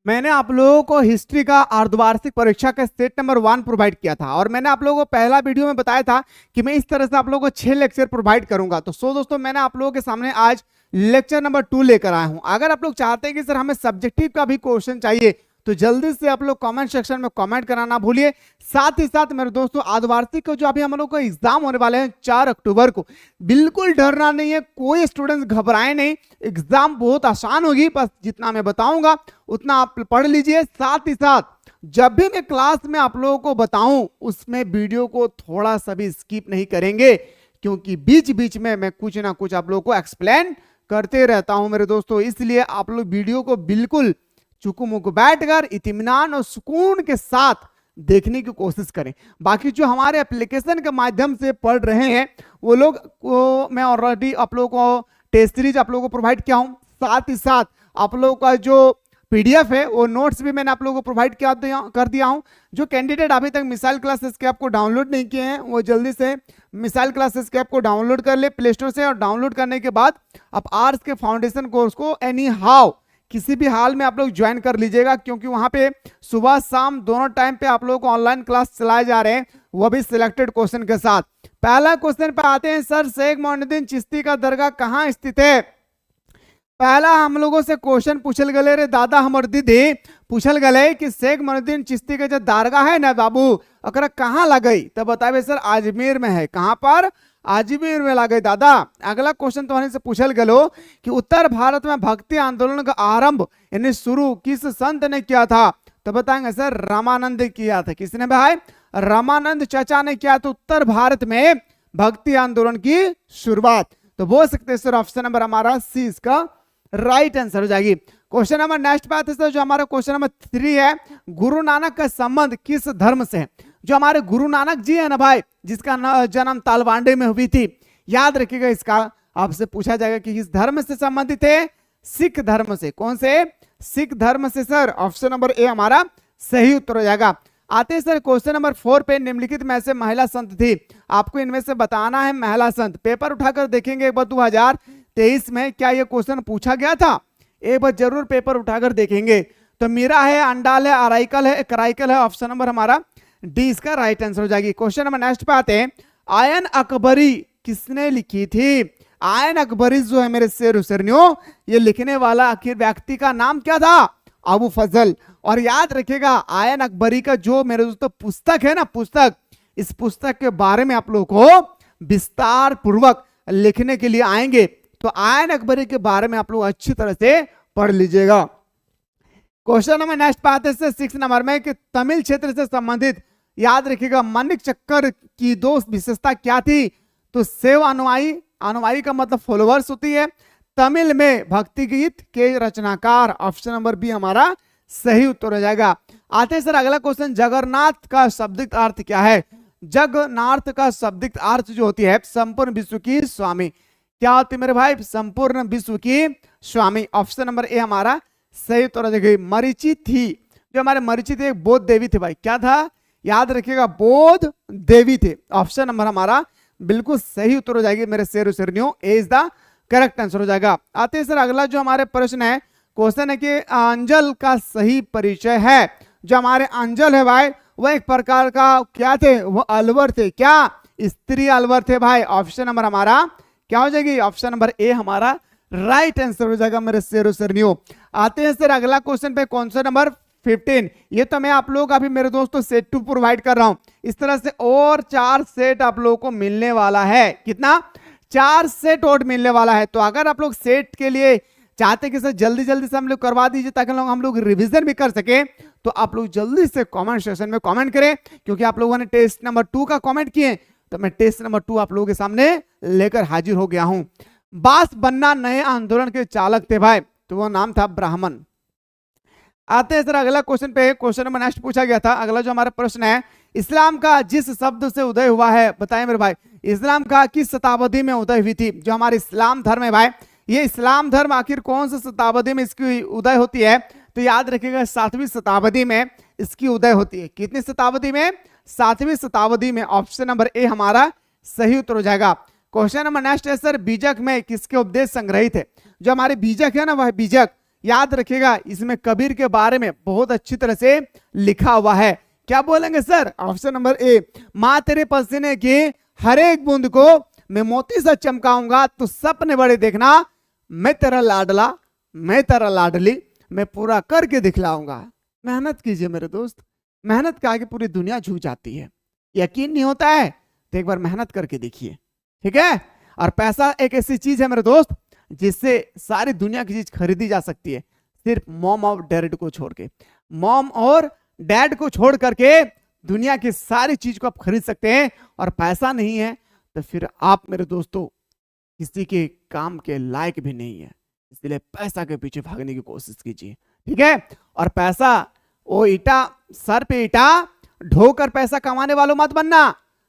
मैंने आप लोगों को हिस्ट्री का अर्धवार्षिक परीक्षा का सेट नंबर 1 प्रोवाइड किया था और मैंने आप लोगों को पहला वीडियो में बताया था कि मैं इस तरह से आप लोगों को 6 लेक्चर प्रोवाइड करूंगा। तो दोस्तों मैंने आप लोगों के सामने आज लेक्चर नंबर 2 लेकर आया हूं। अगर आप लोग चाहते हैं कि सर हमें सब्जेक्टिव का भी क्वेश्चन चाहिए तो जल्दी से आप लोग कमेंट सेक्शन में कमेंट कराना भूलिए। साथ ही साथ मेरे दोस्तों अर्धवार्षिक को जो अभी हम लोग को एग्जाम होने वाले हैं 4 अक्टूबर को, बिल्कुल डरना नहीं है, कोई स्टूडेंट घबराए नहीं। एग्जाम बहुत आसान होगी, बस जितना मैं बताऊंगा उतना आप पढ़ लीजिए। साथ ही साथ जब भी मैं क्लास में आप लोगों को बताऊं उसमें वीडियो को थोड़ा सा भी स्किप नहीं करेंगे, क्योंकि बीच बीच में मैं कुछ ना कुछ आप लोगों को एक्सप्लेन करते रहता हूं मेरे दोस्तों। इसलिए आप लोग वीडियो को बिल्कुल चुकमुक बैठकर इत्मीनान और सुकून के साथ देखने की कोशिश करें। बाकी जो हमारे एप्लीकेशन के माध्यम से पढ़ रहे हैं वो लोग को मैं ऑलरेडी आप लोगों को टेस्ट सीरीज आप लोगों को प्रोवाइड किया हूं। साथ ही साथ आप लोगों का जो पीडीएफ है वो नोट्स भी मैंने आप लोगों को प्रोवाइड कर दिया हूं। जो कैंडिडेट अभी तक मिसाइल क्लासेस के ऐप को डाउनलोड नहीं किए हैं वो जल्दी से मिसाइल क्लासेस के ऐप को डाउनलोड कर ले प्ले स्टोर से, और डाउनलोड करने के बाद आप आर्स के फाउंडेशन कोर्स को एनी हाउ किसी भी हाल में आप लोग ज्वाइन कर लीजिएगा, क्योंकि वहां पे सुबह शाम दोनों टाइम पे आप लोगों को ऑनलाइन क्लास चलाए जा रहे हैं, वो भी सिलेक्टेड क्वेश्चन के साथ। पहला क्वेश्चन पे आते हैं, सर शेख मोइनुद्दीन चिश्ती का दरगाह कहाँ स्थित है। पहला हम लोगों से क्वेश्चन पूछल गए रे दादा हमर दीदी, पूछल गए कि शेख मोइनुद्दीन चिश्ती का जो दरगाह है ना बाबू अकरा कहाँ लगई, तो बताए सर अजमेर में है। कहाँ पर? अजमेर में लगे दादा। अगला क्वेश्चन तो से पूछल गलो कि उत्तर भारत में भक्ति आंदोलन का आरंभ यानी शुरू किस संत ने किया था, तो बताएंगे सर रामानंद ने किया था। किसने भाई? रामानंद चाचा ने किया। तो उत्तर भारत में भक्ति आंदोलन की शुरुआत, तो बोल सकते हैं सर ऑप्शन नंबर हमारा सी इसका राइट आंसर हो जाएगी। क्वेश्चन नंबर नेक्स्ट बात है सर, जो हमारा क्वेश्चन नंबर 3 है, गुरु नानक का संबंध किस धर्म से है। जो हमारे गुरु नानक जी है ना भाई, जिसका जन्म तालवांडे में हुई थी, याद रखिएगा इसका आपसे पूछा जाएगा कि किस धर्म से संबंधित है। सिख धर्म से। कौन से? सिख धर्म से सर। ऑप्शन नंबर ए हमारा सही उत्तर हो जाएगा। आते हैं सर क्वेश्चन नंबर 4 पे, निम्नलिखित में से महिला संत थी, आपको इनमें से बताना है महिला संत। पेपर उठाकर देखेंगे एक बार 2023 में क्या यह क्वेश्चन पूछा गया था, एक बार जरूर पेपर उठाकर देखेंगे। तो मीरा है, अंडाल है, अराइकल है, कराइकल है। ऑप्शन नंबर हमारा डी इसका राइट आंसर हो जाएगी। क्वेश्चन नंबर नेक्स्ट पे आते हैं, आयन अकबरी किसने लिखी थी। आयन अकबरी जो है मेरे शेरनियों, ये लिखने वाला आखिर व्यक्ति का नाम क्या था? अबू फजल। और याद रखिएगा आयन अकबरी का जो मेरे दोस्तों पुस्तक है ना, पुस्तक, इस पुस्तक के बारे में आप लोग को विस्तार पूर्वक लिखने के लिए आएंगे, तो आयन अकबरी के बारे में आप लोग अच्छी तरह से पढ़ लीजिएगा। क्वेश्चन नंबर नेक्स्ट पे आते हैं 6 नंबर में कि तमिल क्षेत्र से संबंधित, याद रखिएगा माणिक चक्कर की दो विशेषता क्या थी। तो सेव अनुयायी, अनुयायी का मतलब फॉलोअर्स होती है। तमिल में भक्ति गीत के रचनाकार। ऑप्शन नंबर बी हमारा सही उत्तर हो जाएगा। आते हैं सर अगला क्वेश्चन, जगन्नाथ का शाब्दिक अर्थ क्या है। जगन्नाथ का शाब्दिक अर्थ जो होती है संपूर्ण विश्व की स्वामी। क्या होती है मेरे भाई? संपूर्ण विश्व की स्वामी। ऑप्शन नंबर ए हमारा सही उत्तर हो जाएगी। मरीचि थी, जो हमारे मरीचि थे एक बौद्ध देवी थे भाई। क्या था? याद रखिएगा बौद्ध देवी थे। ऑप्शन नंबर हमारा बिल्कुल सही उत्तर हो जाएगी मेरे शेरनियों, ए इज द करेक्ट आंसर हो जाएगा। आते हैं सर अगला जो हमारे प्रश्न है, क्वेश्चन है कि अंजल का सही परिचय है। जो हमारे अंजल है भाई वह एक प्रकार का क्या थे? वो अलवर थे। क्या? स्त्री अलवर थे भाई। ऑप्शन नंबर हमारा क्या हो जाएगी? ऑप्शन नंबर ए हमारा राइट आंसर हो जाएगा मेरे शेरनियों। आते हैं सर अगला क्वेश्चन पे, क्वेश्चन नंबर 15। ये तो मैं आप लोगों का भी मेरे दोस्तों सेट 2 प्रोवाइड कर रहा हूं। इस तरह से और 4 सेट आप लोगों को मिलने वाला है। कितना? 4 सेट और मिलने वाला है। तो अगर आप लोग सेट के लिए चाहते कि सर जल्दी जल्दी से हम लोग करवा दीजिए ताकि हम लोग रिवीजन भी कर सके, तो आप लोग जल्दी से कमेंट सेक्शन में कमेंट करें, क्योंकि आप लोगों ने टेस्ट नंबर 2 का कमेंट किए, तो मैं टेस्ट नंबर 2 आप लोगों के सामने लेकर हाजिर हो गया हूं। बास बनना नए आंदोलन के चालक थे भाई, तो वो नाम था ब्राह्मण। आते हैं सर अगला क्वेश्चन पे, क्वेश्चन नंबर नेक्स्ट पूछा गया था। अगला जो हमारा प्रश्न है, इस्लाम का जिस शब्द से उदय हुआ है, बताएं मेरे भाई इस्लाम का किस शताब्दी में उदय हुई थी। जो हमारे इस्लाम धर्म है भाई, ये इस्लाम धर्म आखिर कौन सी शताब्दी में इसकी उदय होती है। तो याद रखिएगा 7वीं शताब्दी में इसकी उदय होती है। कितनी शताब्दी में? 7वीं शताब्दी में। ऑप्शन नंबर ए हमारा सही उत्तर हो जाएगा। क्वेश्चन नंबर नेक्स्ट है सर, बीजक में किसके उपदेश संग्रहित है। जो हमारे बीजक है ना, वह बीजक याद रखिएगा, इसमें कबीर के बारे में बहुत अच्छी तरह से लिखा हुआ है। क्या बोलेंगे सर? ऑप्शन नंबर ए, माँ तेरे पसीने की हर एक बूंद को मैं मोती सा चमकाऊंगा, तो सपने बड़े देखना, मैं तेरा लाडला, मैं तेरा लाडली, मैं पूरा करके दिखलाऊंगा। मेहनत कीजिए मेरे दोस्त, मेहनत के आगे पूरी दुनिया झुक जाती है। यकीन नहीं होता है तो एक बार मेहनत करके देखिए, ठीक है। और पैसा एक ऐसी चीज है मेरे दोस्त जिससे सारी दुनिया की चीज खरीदी जा सकती है, सिर्फ मॉम और डैड को छोड़ के। मॉम और डैड को छोड़ करके दुनिया की सारी चीज को आप खरीद सकते हैं, और पैसा नहीं है तो फिर आप मेरे दोस्तों किसी के काम के लायक भी नहीं है। इसलिए पैसा के पीछे भागने की कोशिश कीजिए, ठीक है। और पैसा वो ईटा, सर पे ईटा ढोकर पैसा कमाने वालों मत बनना।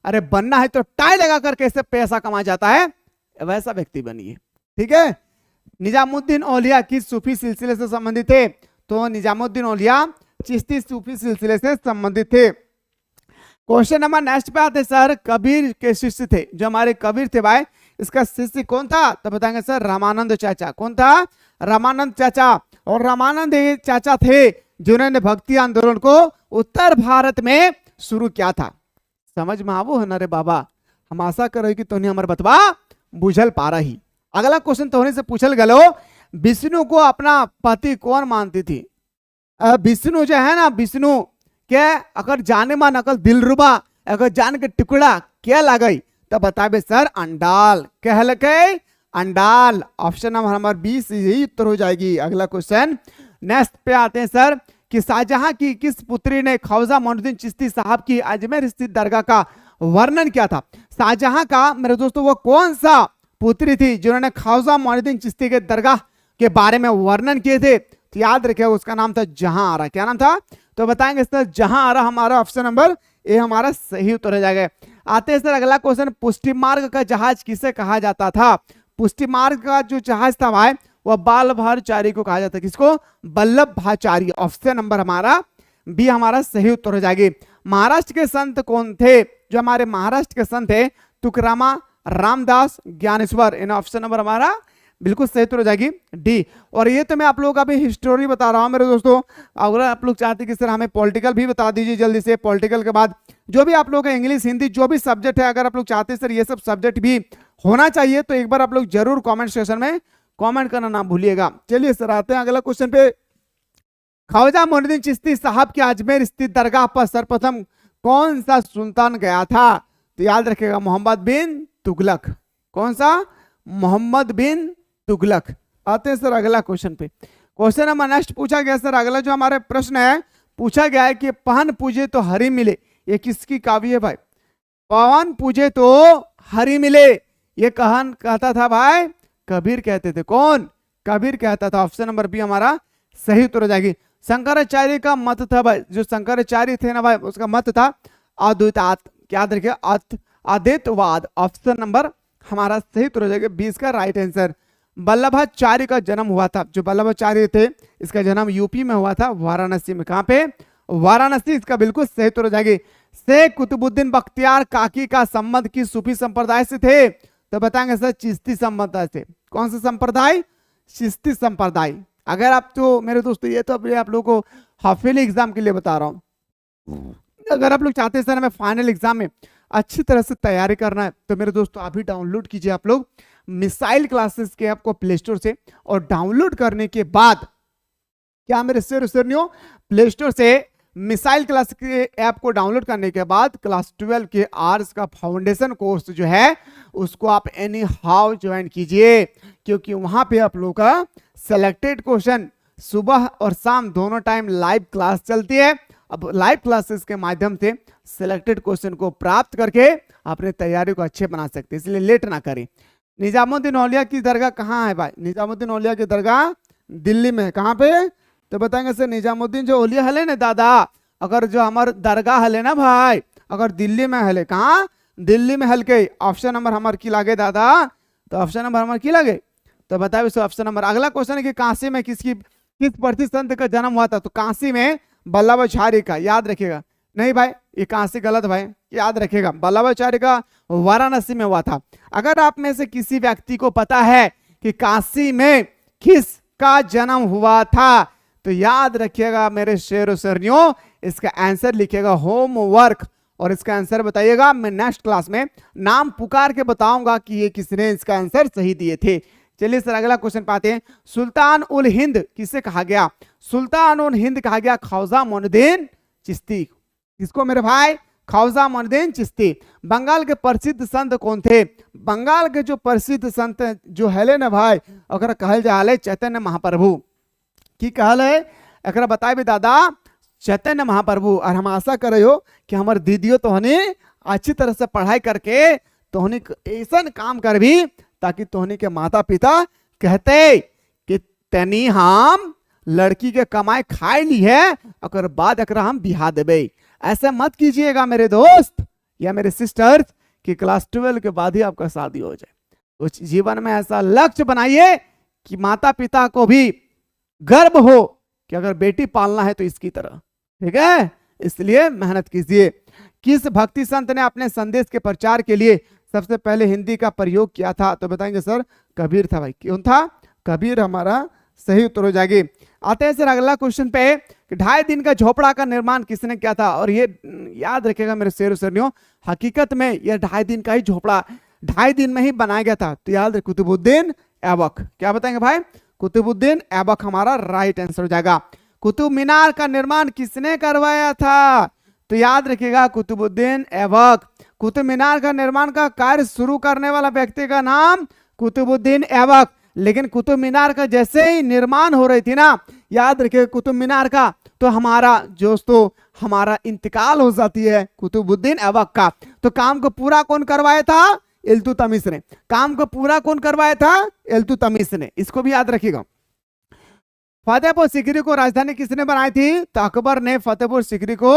अरे बनना है तो टाई लगा कर कैसे पैसा कमा जाता है, वैसा व्यक्ति बनिए, ठीक है। निजामुद्दीन औलिया किस सूफी सिलसिले से संबंधित थे? तो निजामुद्दीन औलिया चिश्ती सूफी सिलसिले से संबंधित थे। क्वेश्चन नंबर नेक्स्ट पे आते सर, कबीर के शिष्य थे, जो हमारे कबीर थे भाई, इसका शिष्य कौन था? तो बताएंगे सर रामानंद चाचा। कौन था? रामानंद चाचा। और रामानंद चाचा थे जिन्होंने भक्ति आंदोलन को उत्तर भारत में शुरू किया था। समझ में आवो है ना रे बाबा? हम आशा करो कि तोने हमारे बतवा बुझल पा रही। अगला क्वेश्चन तोहने से पूछल गलो, विष्णु को अपना पति कौन मानती थी? विष्णु जो है ना, विष्णु क्या अगर जाने मान अकल दिलरुबा, अगर जान के टुकड़ा क्या लगई? तो बताबे सर अंडाल। कह लगे अंडाल। ऑप्शन नंबर 20 यही उत्तर हो जाएगी। अगला क्वेश्चन नेक्स्ट पे आते हैं सर, कि शाहजहां की किस पुत्री ने ख्वाजा मोइनुद्दीन चिश्ती साहब की अजमेर स्थित दरगाह का वर्णन किया था? शाहजहां का मेरे दोस्तों वो कौन सा पुत्री थी जिन्होंने ख्वाजा मोइनुद्दीन चिश्ती के दरगाह के बारे में वर्णन किए थे? तो याद रखिए उसका नाम था जहां आरा। क्या नाम था? तो बताएंगे सर जहां आरा हमारा ऑप्शन नंबर ए हमारा सही उत्तर हो जाएगा। आते हैं सर अगला क्वेश्चन, पुष्टि मार्ग का जहाज किसे कहा जाता था? पुष्टि मार्ग का जो जहाज था भाई वह बालभाचारी को कहा जाता है। किसको? वल्लभाचारी। ऑप्शन नंबर हमारा बी हमारा सही उत्तर हो जाएगी। महाराष्ट्र के संत कौन थे? जो हमारे महाराष्ट्र के संत थे तुकाराम, रामदास, ज्ञानेश्वर। इन ऑप्शन नंबर हमारा बिल्कुल सही उत्तर हो जाएगी डी। और ये तो मैं आप लोगों का भी हिस्टोरी बता रहा हूं मेरे दोस्तों। अगर आप लोग चाहते कि सर हमें पॉलिटिकल भी बता दीजिए जल्दी से, पॉलिटिकल के बाद जो भी आप लोग का इंग्लिश, हिंदी जो भी सब्जेक्ट है, अगर आप लोग चाहते हैं सर ये सब सब्जेक्ट भी होना चाहिए तो एक बार आप लोग जरूर कॉमेंट सेक्शन में कमेंट करना ना भूलिएगा। चलिए सर आते हैं अगला क्वेश्चन पे। ख्वाजा मोइनुद्दीन चिश्ती साहब के अजमेर स्थित दरगाह पर सर्वप्रथम कौन सा सुल्तान गया था? तो याद रखिएगा मोहम्मद बिन तुगलक। कौन सा? मोहम्मद बिन तुगलक। आते हैं सर अगला क्वेश्चन पे। क्वेश्चन नंबर नेक्स्ट पूछा गया सर, अगला जो हमारे प्रश्न है पूछा गया है कि पवन पूजे तो हरि मिले, ये किसकी काव्य है भाई? पवन पूजे तो हरि मिले, ये कहन कहता था भाई कबीर कहते थे। कौन? कबीर कहता था। ऑप्शन नंबर बी हमारा सही उत्तर हो जाएगी। शंकराचार्य का मत था भाई, जो शंकराचार्य थे ना भाई उसका मत था अद्वैत। याद रखिए अद्वैतवाद। ऑप्शन नंबर हमारा सही उत्तर हो जाएगा 20 का राइट आंसर। वल्लभाचार्य का जन्म हुआ था, जो वल्लभाचार्य थे इसका जन्म यूपी में हुआ था, वाराणसी में। कहां पे? वाराणसी। इसका बिल्कुल सही उत्तर हो जाएगी। शेख कुतुबुद्दीन बख्तियार काकी का संबंध किस सूफी संप्रदाय से थे? तो बताएंगे सर चिश्ती संप्रदाय से। कौन सा संप्रदाय? चिश्ती संप्रदाय। अगर आप तो मेरे दोस्तों ये तो आप लोगों को हाफिली एग्जाम के लिए बता रहा हूं। अगर आप लोग चाहते हैं सर हमें फाइनल एग्जाम में अच्छी तरह से तैयारी करना है तो मेरे दोस्तों अभी डाउनलोड कीजिए आप लोग मिसाइल क्लासेस के ऐप को प्ले स्टोर से। और डाउनलोड करने के बाद क्या मेरे सिर प्ले स्टोर से मिसाइल क्लास के ऐप को डाउनलोड करने के बाद क्लास 12 के आर्ट्स का फाउंडेशन कोर्स जो है उसको आप एनी हाउ ज्वाइन कीजिए, क्योंकि वहां पे आप लोगों का सेलेक्टेड क्वेश्चन सुबह और शाम दोनों टाइम लाइव क्लास चलती है। अब लाइव क्लासेस के माध्यम से सिलेक्टेड क्वेश्चन को प्राप्त करके अपने तैयारी को अच्छे बना सकते हैं, इसलिए लेट ना करें। निजामुद्दीन औलिया की दरगाह कहाँ है भाई? निजामुद्दीन औलिया की दरगाह दिल्ली में। कहाँ पे? तो बताएंगे सर निजामुद्दीन जो औलिया हले ना दादा, अगर जो हमारे दरगाह हले ना भाई अगर दिल्ली में हले, कहाँ? दिल्ली में हल्के। ऑप्शन नंबर हमारे की लागे दादा? तो ऑप्शन नंबर हमारे की लागे? तो बताए ऑप्शन नंबर। अगला क्वेश्चन है कि काशी में किस प्रति संत का जन्म हुआ था? तो काशी में वल्लभाचार्य का। याद रखिएगा। नहीं भाई ये काशी गलत भाई, याद रखिएगा वल्लभाचार्य का वाराणसी में हुआ था। अगर आप में से किसी व्यक्ति को पता है कि काशी में किस किसका जन्म हुआ था? तो याद रखिएगा मेरे शेरों शेरनियों, इसका आंसर लिखिएगा होमवर्क, और इसका आंसर बताइएगा। मैं नेक्स्ट क्लास में नाम पुकार के बताऊंगा कि ये किसने इसका आंसर सही दिए थे। चलिए सर अगला क्वेश्चन पाते हैं। सुल्तान उल हिंद किसे कहा गया? सुल्तान उल हिंद कहा गया ख्वाजा मोइनुद्दीन चिश्ती। किसको मेरे भाई? ख्वाजा मोइनुद्दीन चिश्ती। बंगाल के प्रसिद्ध संत कौन थे? बंगाल के जो प्रसिद्ध संत जो है ना भाई, अगर कहल जाए चैतन्य महाप्रभु की कहल है, अगर बताए भी दादा चैतन्य महाप्रभु। और हम आशा कर रहे हो कि हमारे दीदियों तोहनी अच्छी तरह से पढ़ाई करके तोहनी ऐसा काम कर भी ताकि तोहनी के माता पिता कहते कि तनी हम लड़की के कमाई खाई ली है, अगर बाद अगर हम बिहा देबे। ऐसे मत कीजिएगा मेरे दोस्त या मेरे सिस्टर्स कि क्लास 12 के बाद ही आपका शादी हो जाए। तो जीवन में ऐसा लक्ष्य बनाइए कि माता पिता को भी गर्व हो कि अगर बेटी पालना है तो इसकी तरह, ठीक है? इसलिए मेहनत कीजिए। किस भक्ति संत ने अपने संदेश के प्रचार के लिए सबसे पहले हिंदी का प्रयोग किया था? तो बताएंगे सर कबीर था भाई। कौन था? कबीर हमारा सही उत्तर हो जाएगी। आते हैं सर अगला क्वेश्चन पे कि 2.5 दिन का झोपड़ा का निर्माण किसने किया था? और ये याद रखेगा मेरे शेरों शेरनियों, हकीकत में यह 2.5 दिन का ही झोपड़ा 2.5 दिन में ही बनाया गया था। तो याद रहे कुतुबुद्दीन ऐबक। क्या बताएंगे भाई? कुतुबुद्दीन ऐबक हमारा राइट आंसर हो जाएगा। कुतुब मीनार का निर्माण किसने करवाया था? तो याद रखिएगा कुतुबुद्दीन ऐबक। कुतुब मीनार का निर्माण का कार्य शुरू करने वाला व्यक्ति का नाम कुतुबुद्दीन ऐबक। लेकिन कुतुब मीनार का जैसे ही निर्माण हो रही थी ना, याद रखिए कुतुब मीनार का, तो हमारा दोस्तों हमारा इंतकाल हो जाती है कुतुबुद्दीन ऐबक का। तो काम को पूरा कौन करवाया था? इल्तुतमिश ने। काम को पूरा कौन करवाया था? इल्तुतमिश ने। इसको भी याद रखिएगा। फतेहपुर सीकरी को राजधानी किसने बनाई थी? तो अकबर ने फतेहपुर सीकरी को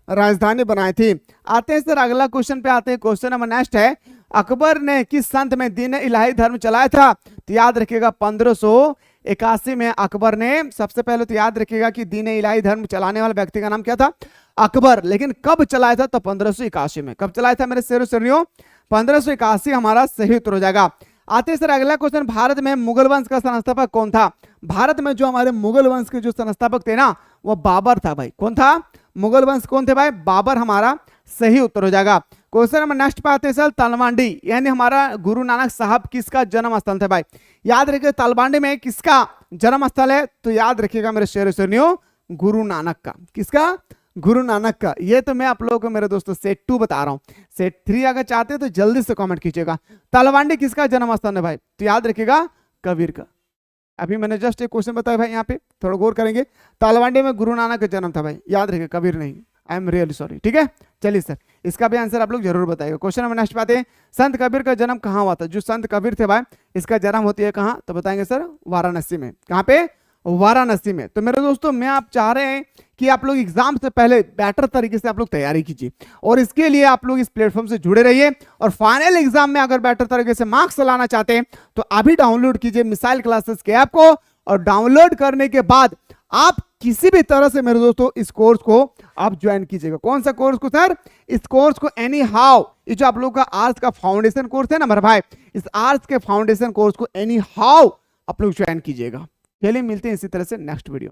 राजधानी बनाई थी। आते हैं सर अगला क्वेश्चन पे आते हैं। क्वेश्चन नंबर नेक्स्ट है, अकबर ने किस संत में दीन इलाही धर्म चलाया था? तो याद रखिएगा 1581 में अकबर ने सबसे पहले, तो याद रखिएगा कि दीन इलाही धर्म चलाने वाले व्यक्ति का नाम क्या था? अकबर। लेकिन कब चलाया था? तो 1581 में। कब चलाया था मेरे शेरों शेरनियों? 1581 हमारा सही उत्तर हो जाएगा। आते सर अगला क्वेश्चन, भारत में मुगल वंश का संस्थापक कौन था? भारत में जो हमारे मुगल वंश के जो संस्थापक थे ना, वो बाबर था भाई। कौन था? मुगल वंश कौन थे भाई? बाबर हमारा सही उत्तर हो जाएगा। क्वेश्चन नंबर नेक्स्ट पे आते हैं सर, तलवांडी यानी हमारा गुरु नानक साहब किसका जन्म स्थल था भाई? याद रखिए तलवांडी में किसका जन्म स्थल है? तो याद रखिएगा मेरे शेरों शेरनियों, गुरु नानक का। किसका? गुरु नानक का। ये तो मैं आप लोगों को मेरे दोस्तों सेट 2 बता रहा हूँ। सेट 3 अगर चाहते हैं तो जल्दी से कमेंट कीजिएगा। तलवांडी किसका जन्म स्थल है भाई? तो याद रखिएगा कबीर का। अभी मैंने जस्ट एक क्वेश्चन बताया भाई, यहाँ पे थोड़ा गौर करेंगे। तलवांडी में गुरु नानक का जन्म था भाई, याद रखिए कबीर नहीं। I am really sorry. ठीक है, चलिए सर इसका भी आंसर आप लोग जरूर बताइएगा। क्वेश्चन नंबर नेक्स्ट बात है, संत कबीर का जन्म कहाँ हुआ था? जो संत कबीर थे भाई, इसका जन्म होती है कहाँ? तो बताएंगे सर वाराणसी में। कहाँ पे? वाराणसी में। तो मेरे दोस्तों मैं आप चाह रहे हैं कि आप लोग एग्जाम से पहले बेटर तरीके से आप लोग तैयारी कीजिए, और इसके लिए आप लोग इस प्लेटफॉर्म से जुड़े रहिए। और फाइनल एग्जाम में अगर बेटर तरीके से मार्क्स लाना चाहते हैं तो अभी डाउनलोड कीजिए मिसाइल क्लासेस के ऐप को, और डाउनलोड करने के बाद आप किसी भी तरह से मेरे दोस्तों इस कोर्स को आप ज्वाइन कीजिएगा। कौन सा कोर्स को सर? इस कोर्स को एनी हाउ, ये जो आप लोग का आर्ट्स का फाउंडेशन कोर्स है ना मेरे भाई, इस आर्ट्स के फाउंडेशन कोर्स को एनी हाउ आप लोग ज्वाइन कीजिएगा। चलिए मिलते हैं इसी तरह से नेक्स्ट वीडियो।